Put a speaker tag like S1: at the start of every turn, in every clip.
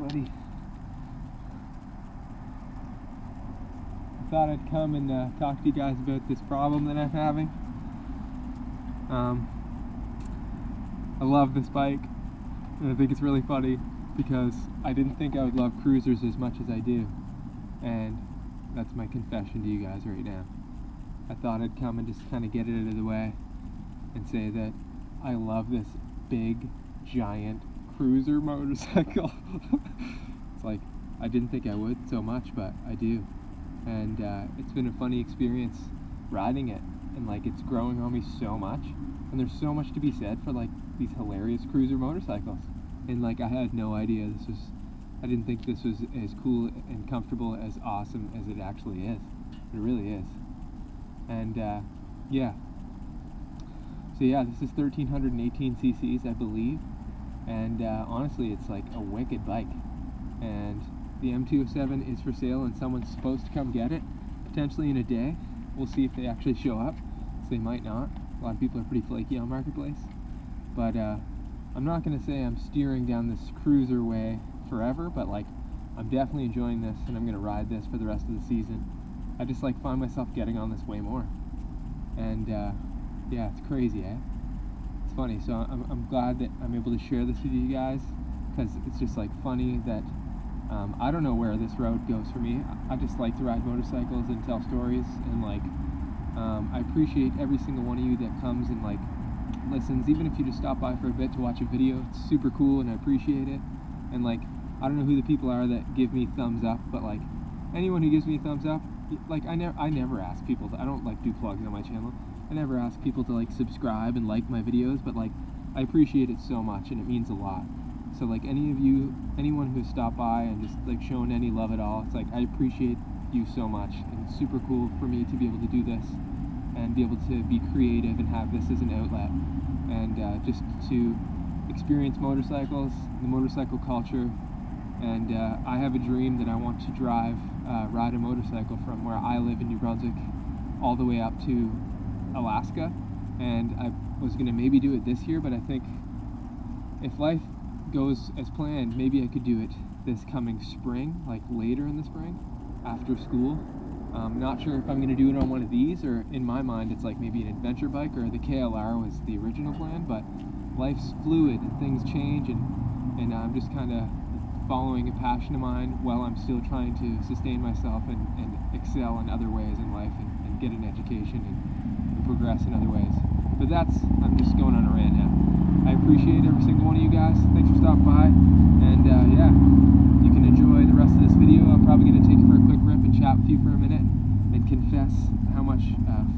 S1: buddy. I thought I'd come and talk to you guys about this problem that I'm having. I love this bike, and I think it's really funny because I didn't think I would love cruisers as much as I do, and that's my confession to you guys right now. I thought I'd come and just kind of get it out of the way and say that I love this big, giant cruiser motorcycle. It's like, I didn't think I would so much, but I do. And it's been a funny experience riding it, and like it's growing on me so much. And there's so much to be said for like these hilarious cruiser motorcycles. And like I had no idea I didn't think this was as cool and comfortable, as awesome as it actually is. It really is. And yeah. So yeah, this is 1318 cc's, I believe. And honestly, it's like a wicked bike. And the M207 is for sale, and someone's supposed to come get it, potentially in a day. We'll see if they actually show up. So they might not. A lot of people are pretty flaky on Marketplace. But I'm not going to say I'm steering down this cruiser way forever, but like I'm definitely enjoying this, and I'm going to ride this for the rest of the season. I just like find myself getting on this way more. And yeah, it's crazy, eh? It's funny. So I'm glad that I'm able to share this with you guys, because it's just like funny that I don't know where this road goes for me. I just like to ride motorcycles and tell stories, and like I appreciate every single one of you that comes and like listens, even if you just stop by for a bit to watch a video. It's super cool, and I appreciate it. And like, I don't know who the people are that give me thumbs up, but like anyone who gives me a thumbs up, like I never ask people to, I don't like do plugs on my channel. I never ask people to like subscribe and like my videos, but like I appreciate it so much, and it means a lot. So like anyone who's stopped by and just like shown any love at all, it's like I appreciate you so much, and it's super cool for me to be able to do this and be able to be creative and have this as an outlet, and just to experience motorcycles, the motorcycle culture. And I have a dream that I want to ride a motorcycle from where I live in New Brunswick all the way up to Alaska. And I was going to maybe do it this year, but I think if life goes as planned, maybe I could do it this coming spring, like later in the spring after school. Not sure if I'm going to do it on one of these, or in my mind it's like maybe an adventure bike, or the KLR was the original plan, but life's fluid and things change, and I'm just kind of following a passion of mine while I'm still trying to sustain myself and excel in other ways in life, and get an education and progress in other ways. But I'm just going on a rant now. I appreciate every single one of you guys. Thanks for stopping by, and yeah, you can enjoy the rest of this video. I'm probably going to take it for a quick rip and chat with you for a minute and confess how much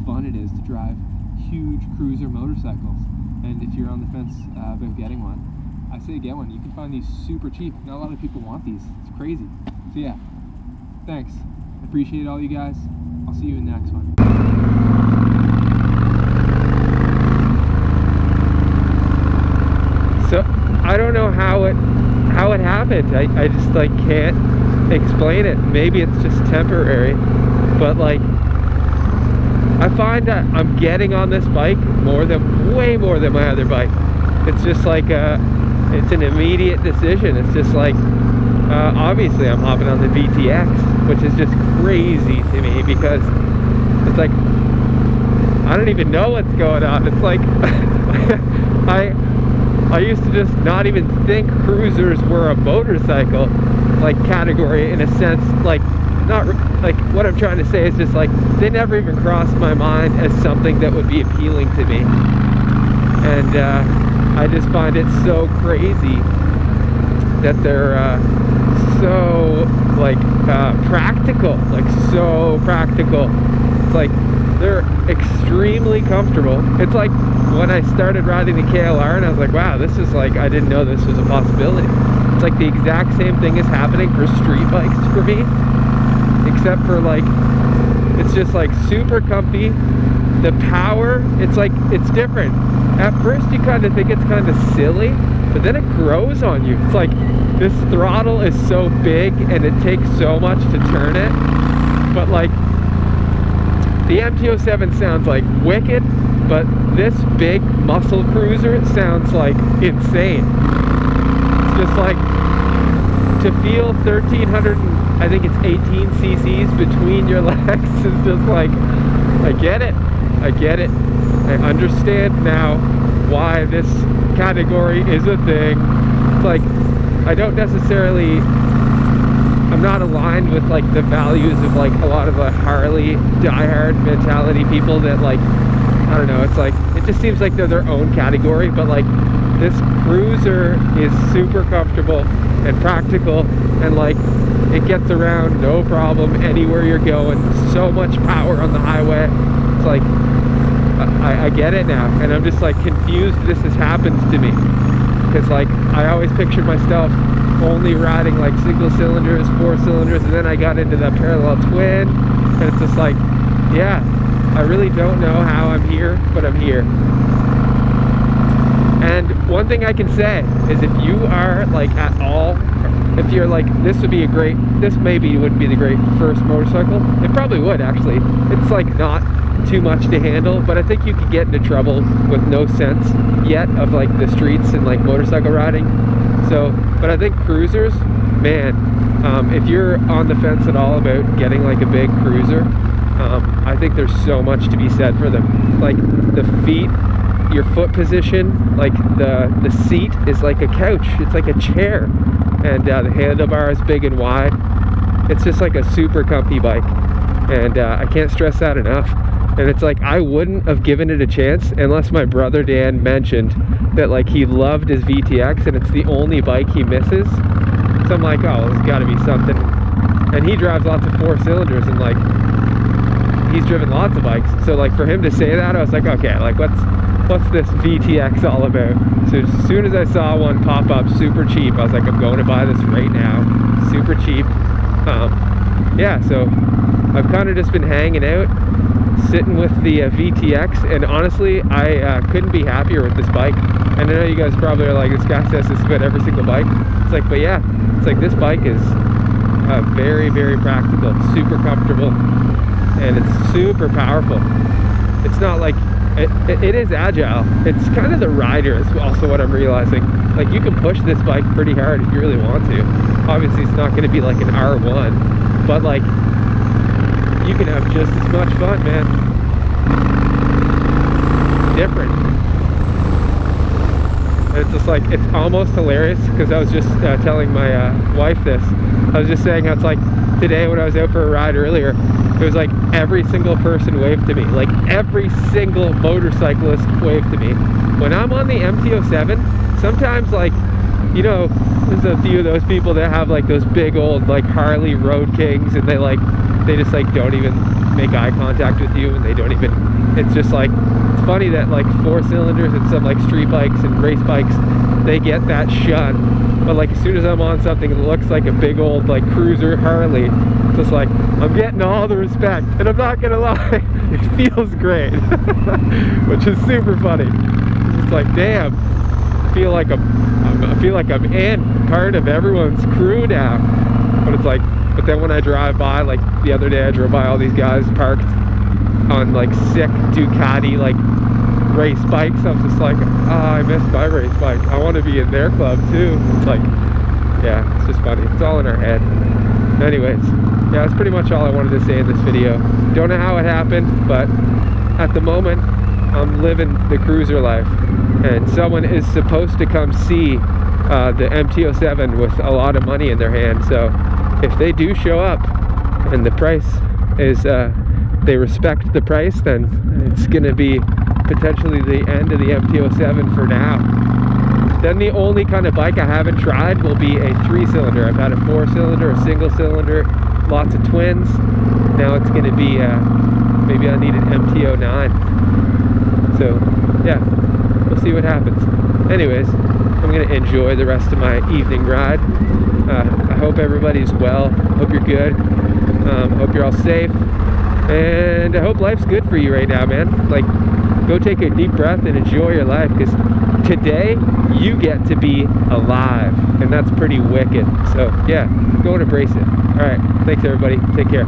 S1: fun it is to drive huge cruiser motorcycles. And if you're on the fence about getting one, I say get one. You can find these super cheap. Not a lot of people want these. It's crazy. So yeah, thanks. I appreciate all you guys. I'll see you in the next one. So I don't know how it happened. I just like can't explain it. Maybe it's just temporary, but like I find that I'm getting on this bike way more than my other bike. It's just like it's an immediate decision. It's just like obviously I'm hopping on the VTX, which is just crazy to me, because it's like I don't even know what's going on. It's like I used to just not even think cruisers were a motorcycle like category, in a sense. Like, not like, what I'm trying to say is just like they never even crossed my mind as something that would be appealing to me. And I just find it so crazy that they're so like practical, like so practical. It's like they're extremely comfortable. It's like when I started riding the KLR and I was like, wow, this is like, I didn't know this was a possibility. It's like the exact same thing is happening for street bikes for me, except for like it's just like super comfy. The power, it's like, it's different. At first you kind of think it's kind of silly, but then it grows on you. It's like this throttle is so big and it takes so much to turn it, but like the M207 sounds like wicked, but this big muscle cruiser sounds like insane. It's just like to feel 1300, I think it's 18 cc's between your legs is just like, I get it. I understand now why this category is a thing. It's like, I don't necessarily, I'm not aligned with like the values of like a lot of the Harley diehard mentality people that like, I don't know, it's like, it just seems like they're their own category, but like this cruiser is super comfortable and practical, and like it gets around no problem anywhere you're going. So much power on the highway. It's like, I get it now, and I'm just like confused this has happened to me, because like I always pictured myself only riding like single cylinders, 4 cylinders, and then I got into the parallel twin, and it's just like, yeah, I really don't know how I'm here, but I'm here. And one thing I can say is, if you are like at all, if you're like, this would be a great, this maybe wouldn't be the great first motorcycle. It probably would actually. It's like not too much to handle, but I think you could get into trouble with no sense yet of like the streets and like motorcycle riding. So, but I think cruisers, man, if you're on the fence at all about getting like a big cruiser, I think there's so much to be said for them. Like the feet, your foot position, like the seat is like a couch, it's like a chair, and the handlebar is big and wide. It's just like a super comfy bike, and I can't stress that enough. And it's like, I wouldn't have given it a chance unless my brother Dan mentioned that like he loved his VTX and it's the only bike he misses. So I'm like, oh, there's got to be something. And he drives lots of 4 cylinders, and like he's driven lots of bikes, so like for him to say that, I was like, okay, like what's this VTX all about? So as soon as I saw one pop up super cheap, I was like, I'm going to buy this right now, super cheap. Yeah, so I've kind of just been hanging out, sitting with the VTX, and honestly I couldn't be happier with this bike. And I know you guys probably are like, this guy says this about every single bike. It's like, but yeah, it's like this bike is very, very practical, super comfortable, and it's super powerful. It's not like, it is agile. It's kind of the rider is also what I'm realizing. Like you can push this bike pretty hard if you really want to. Obviously it's not going to be like an R1, but like you can have just as much fun, man. Different. And it's just like, it's almost hilarious, because I was just telling my wife this. I was just saying how it's like, today when I was out for a ride earlier, it was like every single person waved to me. Like every single motorcyclist waved to me. When I'm on the MT-07, sometimes like, you know, there's a few of those people that have like those big old like Harley Road Kings, and they just like don't even make eye contact with you, and they don't even, it's just like, it's funny that like 4 cylinders and some like street bikes and race bikes, they get that shun. But like as soon as I'm on something that looks like a big old like cruiser Harley, it's just like, I'm getting all the respect, and I'm not gonna lie, it feels great. Which is super funny. It's just like, damn, I feel like I'm in part of everyone's crew now. But it's like, but then when I drive by, like the other day I drove by all these guys parked on like sick Ducati like race bikes. I was just like, I missed my race bike. I want to be in their club too. It's like, yeah, it's just funny. It's all in our head. Anyways, yeah, that's pretty much all I wanted to say in this video. Don't know how it happened, but at the moment I'm living the cruiser life, and someone is supposed to come see the MT-07 with a lot of money in their hand. So if they do show up and the price is they respect the price, then it's gonna be potentially the end of the MT-07 for now. Then the only kind of bike I haven't tried will be a 3-cylinder. I've had a 4-cylinder, a single cylinder, lots of twins. Now it's gonna be maybe I need an MT-09. So yeah, we'll see what happens. Anyways, I'm gonna enjoy the rest of my evening ride. I hope everybody's well, hope you're good, hope you're all safe, and I hope life's good for you right now, man. Like, go take a deep breath and enjoy your life, because today you get to be alive, and that's pretty wicked. So yeah, go and embrace it. All right, thanks everybody, take care.